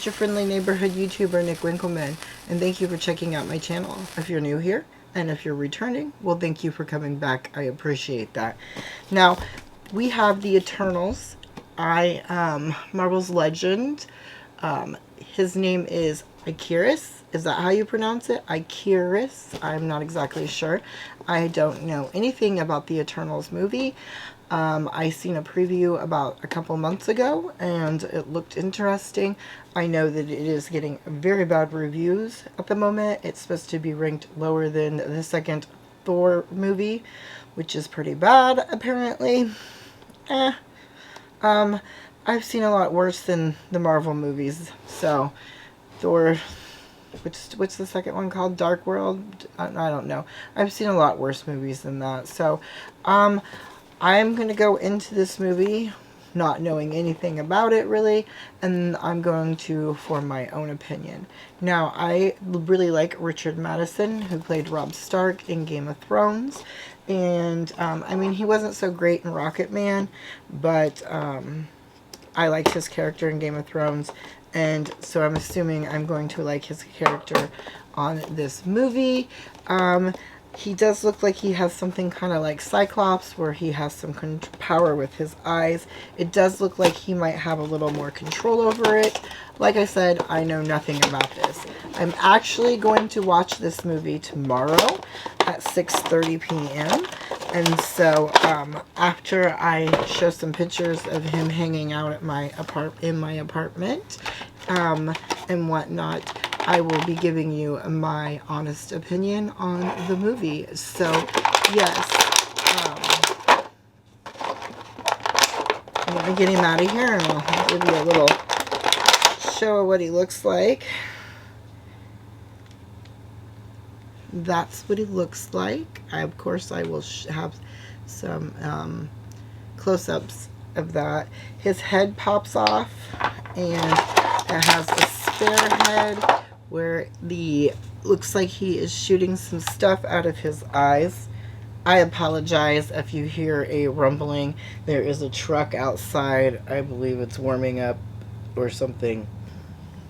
your friendly neighborhood YouTuber, Nick Winkleman, and thank you for checking out my channel. If you're new here, and if you're returning, well, thank you for coming back. I appreciate that. Now, we have the Eternals. Marvel's Legend. His name is Ikaris. Is that how you pronounce it? Ikaris. I'm not exactly sure. I don't know anything about the Eternals movie. I seen a preview about a couple months ago and it looked interesting. I know that it is getting very bad reviews at the moment. It's supposed to be ranked lower than the second Thor movie, which is pretty bad apparently. I've seen a lot worse than the Marvel movies. So, Thor, what's the second one called? Dark World? I don't know. I've seen a lot worse movies than that. So, I'm going to go into this movie not knowing anything about it really, and I'm going to form my own opinion. Now, I really like Richard Madison, who played Robb Stark in Game of Thrones, and I mean, he wasn't so great in Rocket Man, but I liked his character in Game of Thrones, and so I'm assuming I'm going to like his character on this movie. He does look like he has something kind of like Cyclops, where he has some power with his eyes. It does look like he might have a little more control over it. Like I said, I know nothing about this. I'm actually going to watch this movie tomorrow at 6:30 p.m. And so after I show some pictures of him hanging out at my apartment and whatnot, I will be giving you my honest opinion on the movie. So, yes, I'm going to get him out of here and I'll give you a little show of what he looks like. That's what he looks like. Of course, I will have some close-ups of that. His head pops off and it has a spare head where looks like he is shooting some stuff out of his eyes. I apologize if you hear a rumbling. There is a truck outside. I believe it's warming up or something.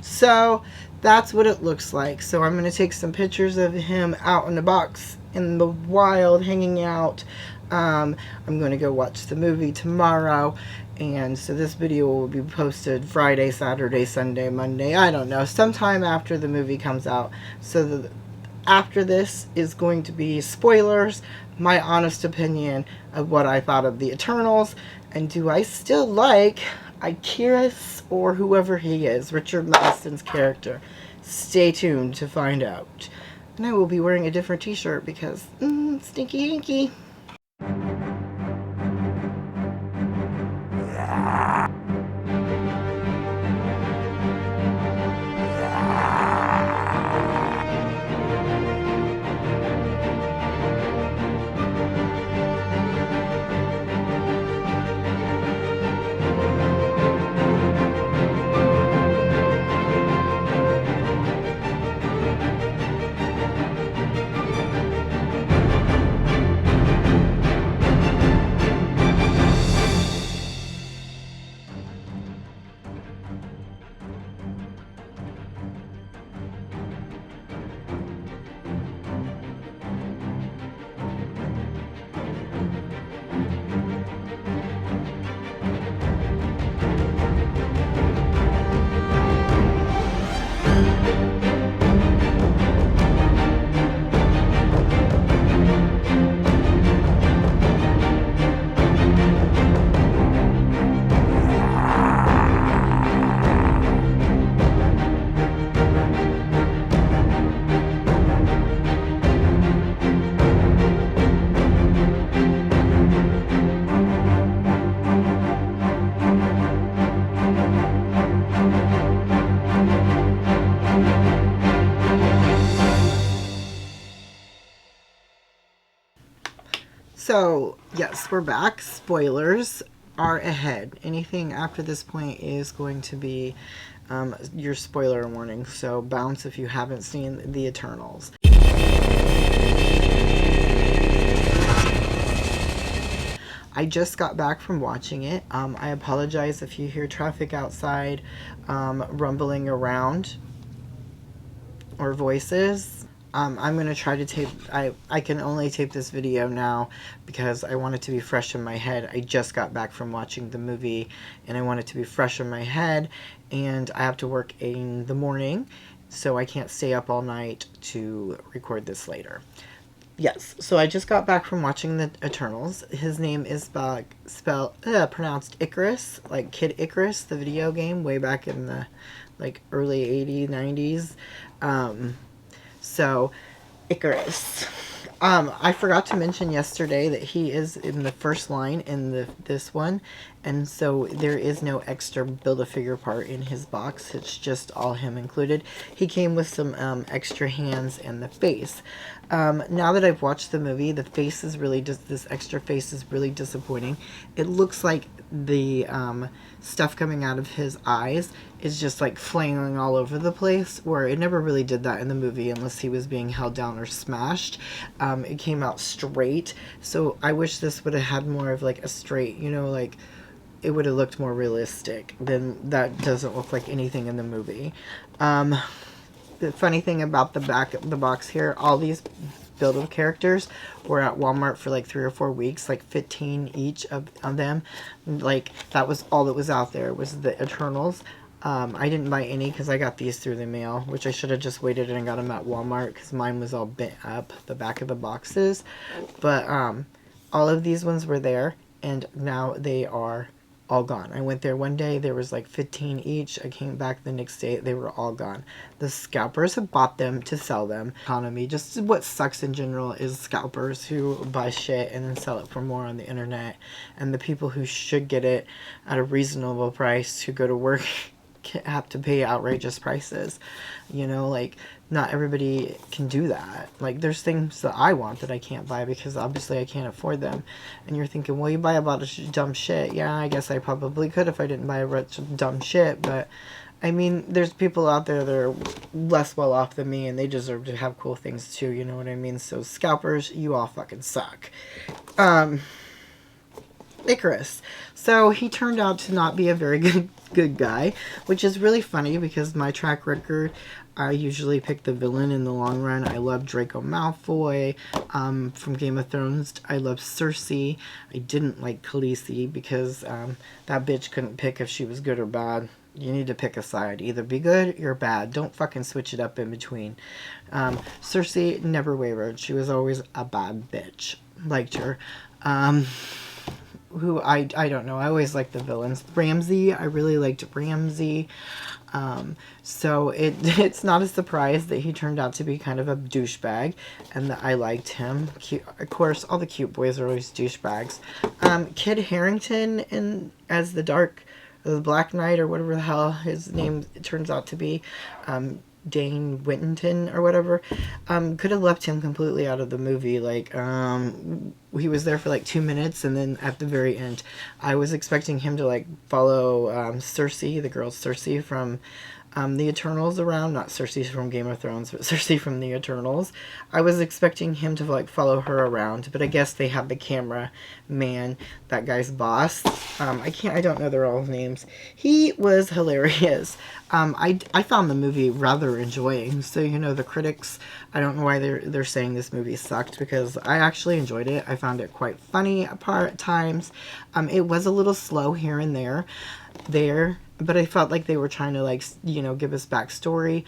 So that's what it looks like. So I'm going to take some pictures of him out in the box in the wild hanging out. I'm going to go watch the movie tomorrow, and so this video will be posted Friday, Saturday, Sunday, Monday, I don't know, sometime after the movie comes out. So after this is going to be spoilers, my honest opinion of what I thought of the Eternals, and do I still like Ikaris or whoever he is, Richard Madison's character. Stay tuned to find out. And I will be wearing a different t-shirt because stinky hinky. So, yes, we're back. Spoilers are ahead. Anything after this point is going to be your spoiler warning. So, bounce if you haven't seen the Eternals. I just got back from watching it. I apologize if you hear traffic outside, rumbling around, or voices. I'm going to try to tape, I can only tape this video now because I want it to be fresh in my head. I just got back from watching the movie and I want it to be fresh in my head, and I have to work in the morning, so I can't stay up all night to record this later. Yes, so I just got back from watching the Eternals. His name is pronounced Ikaris, like Kid Icarus, the video game, way back in the like early 80s, 90s. So, Ikaris. I forgot to mention yesterday that he is in the first line in this one, and so there is no extra Build-A-Figure part in his box. It's just all him included. He came with some extra hands and the face. Now that I've watched the movie, the face is really just, this extra face is really disappointing. It looks like the stuff coming out of his eyes is just like flailing all over the place, where it never really did that in the movie unless he was being held down or smashed. It came out straight, so I wish this would have had more of like a straight, you know, like it would have looked more realistic. Then that doesn't look like anything in the movie. The funny thing about the back of the box here, all these Build-A characters were at Walmart for like 3 or 4 weeks, like 15 each of them. Like, that was all that was out there, was the Eternals. I didn't buy any because I got these through the mail, which I should have just waited and got them at Walmart because mine was all bent up, the back of the boxes. But all of these ones were there, and now they are all gone. I went there one day, there was like 15 each. I came back the next day, they were all gone. The scalpers have bought them to sell them. Economy, just what sucks in general is scalpers who buy shit and then sell it for more on the internet, and the people who should get it at a reasonable price, who go to work, have to pay outrageous prices. You know, like, not everybody can do that. Like, there's things that I want that I can't buy because obviously I can't afford them. And you're thinking, well, you buy a lot of dumb shit. Yeah, I guess I probably could if I didn't buy a bunch of dumb shit, but I mean, there's people out there that are less well off than me, and they deserve to have cool things too, you know what I mean? So scalpers, you all fucking suck. Ikaris. So he turned out to not be a very good guy, which is really funny because my track record, I usually pick the villain in the long run. I love Draco Malfoy from Game of Thrones. I love Cersei. I didn't like Khaleesi because that bitch couldn't pick if she was good or bad. You need to pick a side. Either be good or bad. Don't fucking switch it up in between. Cersei never wavered. She was always a bad bitch. Liked her. Who I don't know. I always liked the villains. Ramsay, I really liked Ramsay. So it's not a surprise that he turned out to be kind of a douchebag, and that I liked him. Cute, of course, all the cute boys are always douchebags. Kid Harington as the Black Knight, or whatever the hell his name turns out to be. Dane Whittington or whatever, could have left him completely out of the movie. Like, he was there for like 2 minutes, and then at the very end, I was expecting him to like follow Cersei, the girl Cersei from the Eternals around, not Cersei from Game of Thrones, but Cersei from the Eternals. I was expecting him to like follow her around, but I guess they have the camera man, that guy's boss. I don't know their all names. He was hilarious. I found the movie rather enjoying. So, you know, the critics, I don't know why they're saying this movie sucked, because I actually enjoyed it. I found it quite funny at times. It was a little slow here and there, but I felt like they were trying to, like, you know, give us backstory.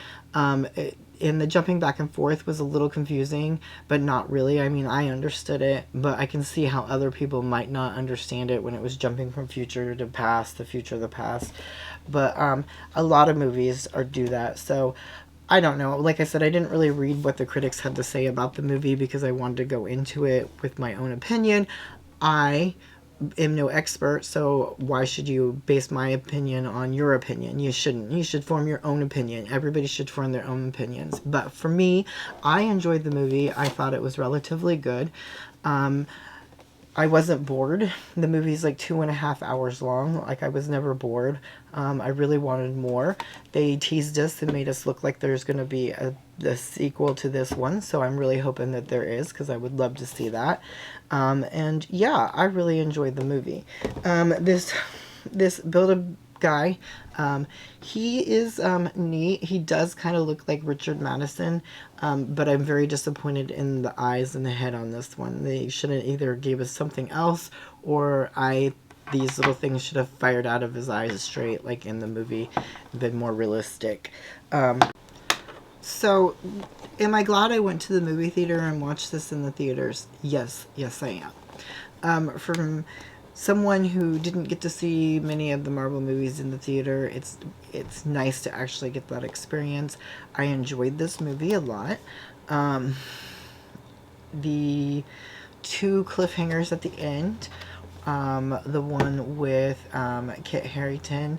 And the jumping back and forth was a little confusing, but not really. I mean, I understood it, but I can see how other people might not understand it when it was jumping from future to past, the future to the past. But a lot of movies do that, so I don't know. Like I said, I didn't really read what the critics had to say about the movie because I wanted to go into it with my own opinion. I am no expert, so why should you base my opinion on your opinion? You shouldn't. You should form your own opinion. Everybody should form their own opinions. But for me, I enjoyed the movie. I thought it was relatively good. I wasn't bored. The movie's like 2.5 hours long. Like, I was never bored. I really wanted more. They teased us and made us look like there's going to be a sequel to this one. So I'm really hoping that there is, because I would love to see that. And yeah, I really enjoyed the movie. This Build-A guy, he is neat. He does kind of look like Richard Madison, but I'm very disappointed in the eyes and the head on this one. They should have either gave us something else, or these little things should have fired out of his eyes straight, like in the movie, been more realistic. So, am I glad I went to the movie theater and watched this in the theaters? Yes, yes I am. From someone who didn't get to see many of the Marvel movies in the theater, it's nice to actually get that experience. I enjoyed this movie a lot. The two cliffhangers at the end, the one with Kit Harington,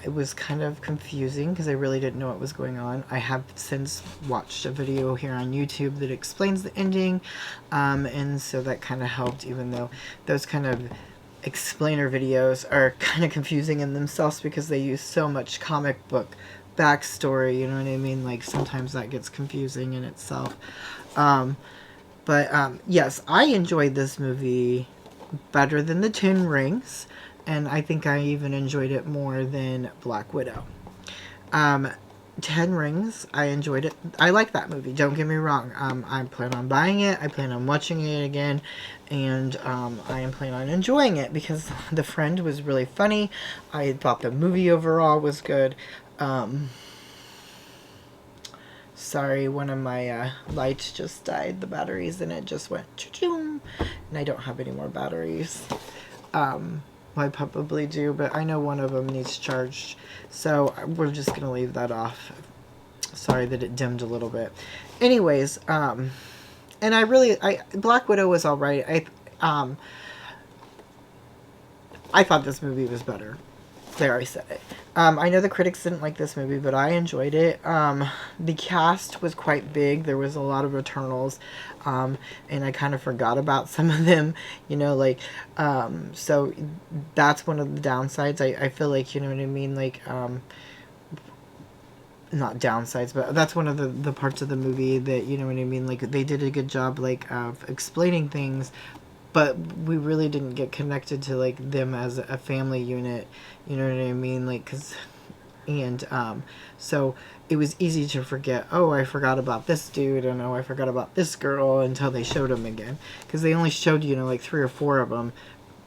it was kind of confusing because I really didn't know what was going on. I have since watched a video here on YouTube that explains the ending, and so that kind of helped, even though those kind of explainer videos are kind of confusing in themselves because they use so much comic book backstory, you know what I mean? Like, sometimes that gets confusing in itself. But yes, I enjoyed this movie better than The Ten Rings, and I think I even enjoyed it more than Black Widow. Ten Rings, I enjoyed it. I like that movie, don't get me wrong. I plan on buying it, I plan on watching it again, and I am planning on enjoying it because The Friend was really funny. I thought the movie overall was good. Sorry, one of my lights just died, the batteries, and it just went choo-choo, and I don't have any more batteries. Well, I probably do, but I know one of them needs charged, so we're just going to leave that off. Sorry that it dimmed a little bit. Anyways, and Black Widow was alright. I thought this movie was better. There, I said it. I know the critics didn't like this movie, but I enjoyed it. The cast was quite big. There was a lot of Eternals, and I kind of forgot about some of them, you know, like, so that's one of the downsides. I feel like, you know what I mean, like, not downsides, but that's one of the parts of the movie that, you know what I mean, like, they did a good job, like, of explaining things, but we really didn't get connected to, like, them as a family unit, you know what I mean, like, so it was easy to forget, oh, I forgot about this dude, and oh, I forgot about this girl, until they showed them again, because they only showed, you know, like, 3 or 4 of them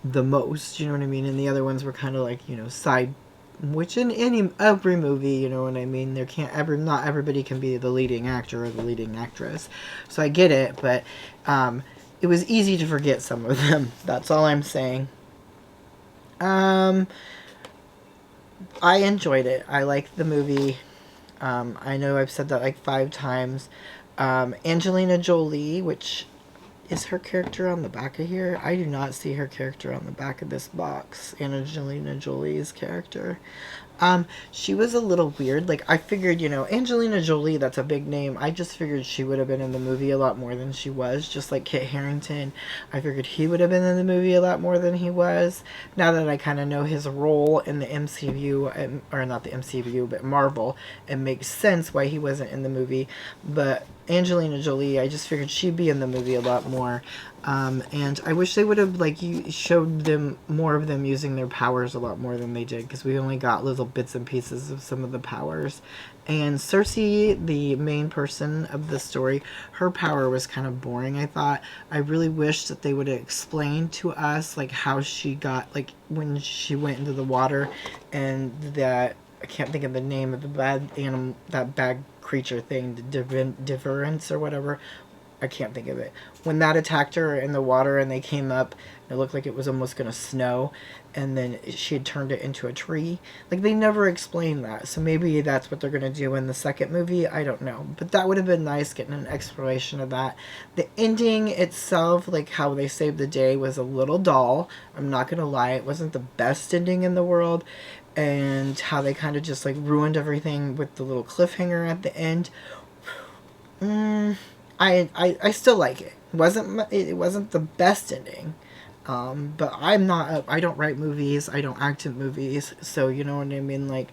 the most, you know what I mean, and the other ones were kind of like, you know, side, which in every movie, you know what I mean, not everybody can be the leading actor or the leading actress, so I get it, but, it was easy to forget some of them. That's all I'm saying. I enjoyed it. I liked the movie. I know I've said that like 5 times. Angelina Jolie, which is her character on the back of here? I do not see her character on the back of this box. Angelina Jolie's character. She was a little weird. Like, I figured, you know, Angelina Jolie, that's a big name. I just figured she would have been in the movie a lot more than she was. Just like Kit Harington. I figured he would have been in the movie a lot more than he was. Now that I kind of know his role in the MCU, or not the MCU, but Marvel, it makes sense why he wasn't in the movie. But Angelina Jolie, I just figured she'd be in the movie a lot more. And I wish they would have, like, showed them more of them using their powers a lot more than they did, because we only got little bits and pieces of some of the powers. And Cersei, the main person of the story, her power was kind of boring, I thought. I really wish that they would have explained to us, like, how she got, like, when she went into the water, and that, I can't think of the name of the bad animal, that bad creature thing, Diverence or whatever. I can't think of it. When that attacked her in the water and they came up, it looked like it was almost going to snow, and then she had turned it into a tree. Like, they never explained that, so maybe that's what they're going to do in the second movie. I don't know. But that would have been nice, getting an exploration of that. The ending itself, like how they saved the day, was a little dull. I'm not going to lie. It wasn't the best ending in the world. And how they kind of just, like, ruined everything with the little cliffhanger at the end. I still like it. It wasn't the best ending, But I'm not, I don't write movies, I don't act in movies, so you know what I mean? Like,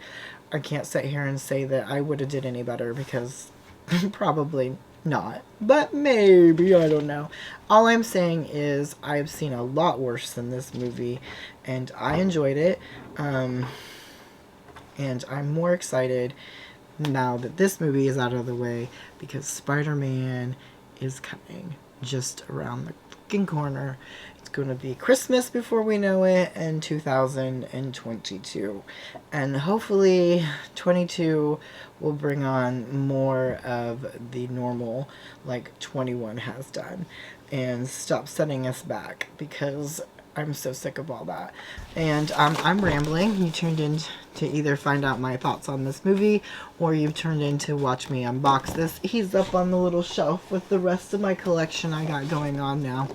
I can't sit here and say that I would have did any better because probably not. But maybe, I don't know. All I'm saying is I've seen a lot worse than this movie, and I enjoyed it. And I'm more excited now that this movie is out of the way because Spider-Man is coming just around the fucking corner. It's going to be Christmas before we know it, and 2022. And hopefully 22 will bring on more of the normal like 21 has done and stop setting us back because I'm so sick of all that. And I'm rambling. You turned in to either find out my thoughts on this movie or you've turned in to watch me unbox this. He's up on the little shelf with the rest of my collection I got going on now.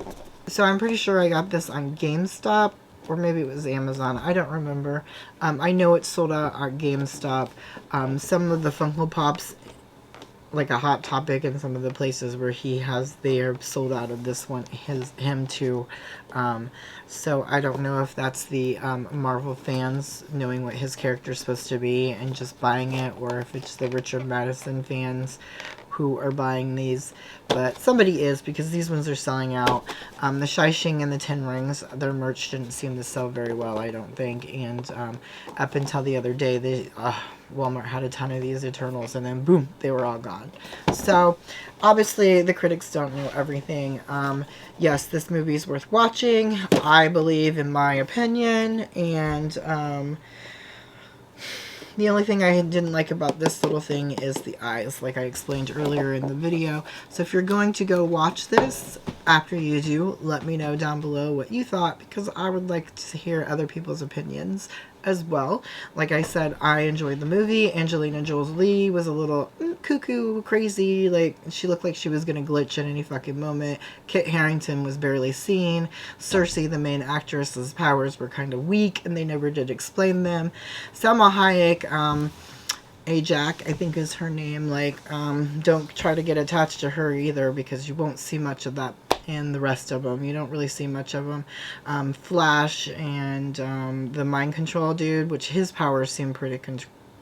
So I'm pretty sure I got this on GameStop or maybe it was Amazon. I don't remember. I know it's sold out at GameStop. Some of the Funko Pops, like a Hot Topic, and some of the places where he has, they are sold out of this one, him too. So I don't know if that's the Marvel fans knowing what his character is supposed to be and just buying it, or if it's the Richard Madison fans who are buying these, but somebody is, because these ones are selling out. The Shai-Shing and the Ten Rings, their merch didn't seem to sell very well, I don't think, and up until the other day, they Walmart had a ton of these Eternals, and then boom, they were all gone. So obviously the critics don't know everything. Yes, this movie is worth watching, I believe, in my opinion, and the only thing I didn't like about this little thing is the eyes, like I explained earlier in the video. So if you're going to go watch this, after you do, let me know down below what you thought, because I would like to hear other people's opinions as well. Like I said, I enjoyed the movie. Angelina Jolie was a little cuckoo, crazy. Like, she looked like she was going to glitch at any fucking moment. Kit Harington was barely seen. Cersei, the main actress's powers were kind of weak, and they never did explain them. Salma Hayek, Ajak, I think is her name. Like, don't try to get attached to her either, because you won't see much of that in the rest of them. You don't really see much of them. Flash and the mind control dude, which his powers seem pretty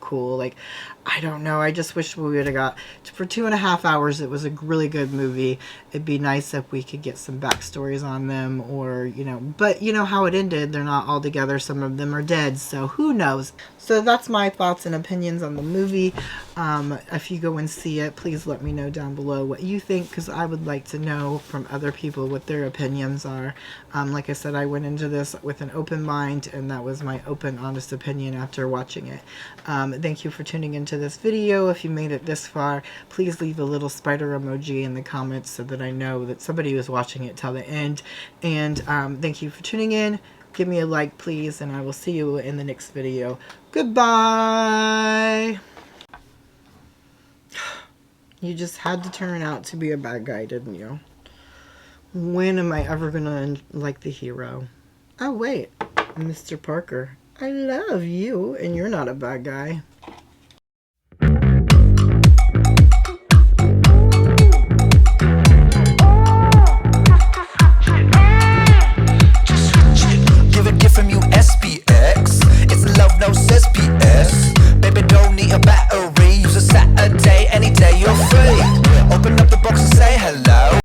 cool. Like, I don't know. I just wish we would have got, for 2.5 hours, it was a really good movie. It'd be nice if we could get some backstories on them, or, you know, but you know how it ended. They're not all together. Some of them are dead, so who knows? So that's my thoughts and opinions on the movie. If you go and see it, please let me know down below what you think, because I would like to know from other people what their opinions are. Like I said, I went into this with an open mind, and that was my open, honest opinion after watching it. Thank you for tuning into this video. If you made it this far, please leave a little spider emoji in the comments so that I know that somebody was watching it till the end. And thank you for tuning in. Give me a like, please, and I will see you in the next video. Goodbye! You just had to turn out to be a bad guy, didn't you? When am I ever gonna like the hero? Oh, wait. Mr. Parker, I love you, and you're not a bad guy.